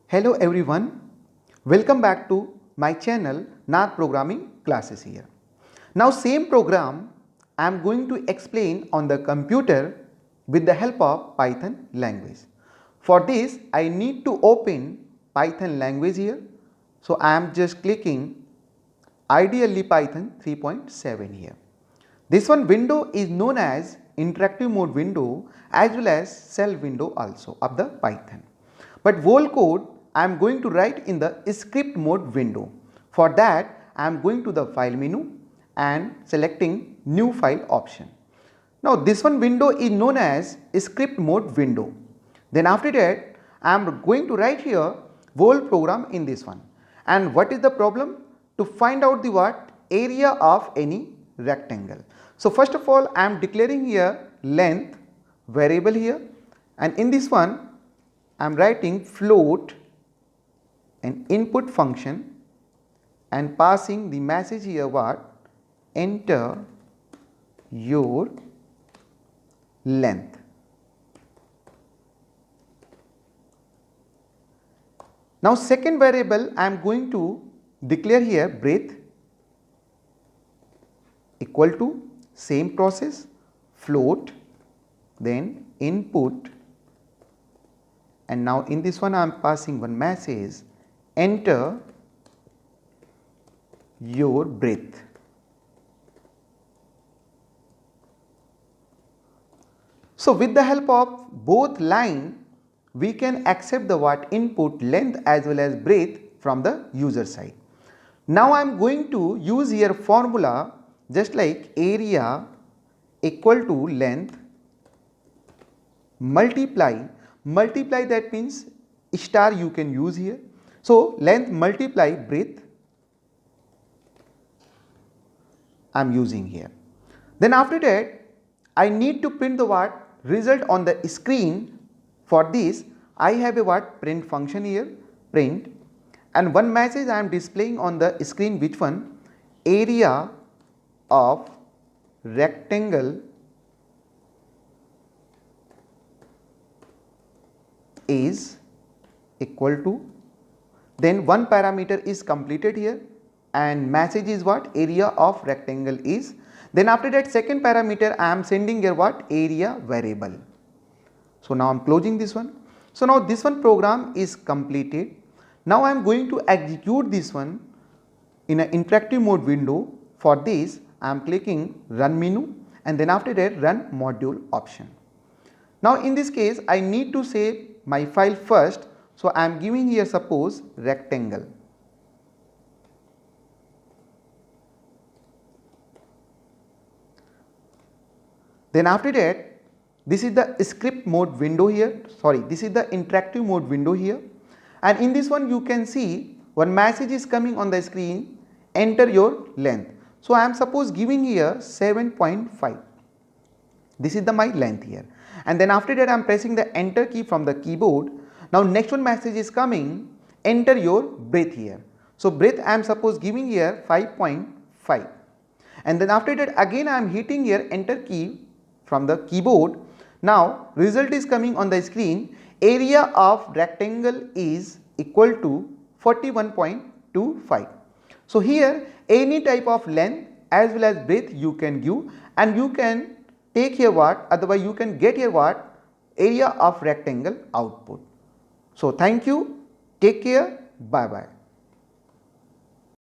Hello everyone, welcome back to my channel Nath Programming Classes here. Now same program I am going to explain on the computer with the help of Python language. For this I need to open Python language here. So I am just clicking ideally Python 3.7 here. This one window is known as interactive mode window as well as shell window also of the Python. But whole code I am going to write in the script mode window. For that I am going to the file menu and selecting new file option. Now this one window is known as script mode window. Then after that I am going to write here whole program in this one. And what is the problem? To find out the what? Area of any rectangle. So first of all I am declaring here length variable here, and in this one I am writing float an input function and passing the message here what? Enter your length. Now second variable I am going to declare here breadth equal to same process float, then input, and now in this one I am passing one message enter your breadth. So with the help of both line we can accept the what input length as well as breadth from the user side. Now I am going to use here formula just like area equal to length multiply that means star you can use here. So length multiply breadth I am using here. Then after that I need to print the what result on the screen. For this I have a what print function here print, and one message I am displaying on the screen which one area of rectangle is equal to, then one parameter is completed here and message is what area of rectangle is. Then after that second parameter I am sending here what area variable. So now I am closing this one. So now this one program is completed. Now I am going to execute this one in an interactive mode window. For this I am clicking run menu and then after that run module option. Now in this case I need to save my file first. So I am giving here suppose rectangle. Then after that this is the script mode window here, this is the interactive mode window here, and in this one you can see one message is coming on the screen enter your length. So I am suppose giving here 7.5. This is the my length here, and then after that I am pressing the enter key from the keyboard. Now next one message is coming enter your breadth here. So breadth I am suppose giving here 5.5, and then after that again I am hitting here enter key from the keyboard. Now result is coming on the screen area of rectangle is equal to 41.25. So here any type of length as well as breadth you can give, and you can take here what otherwise you can get here what area of rectangle output. So thank you, take care, bye bye.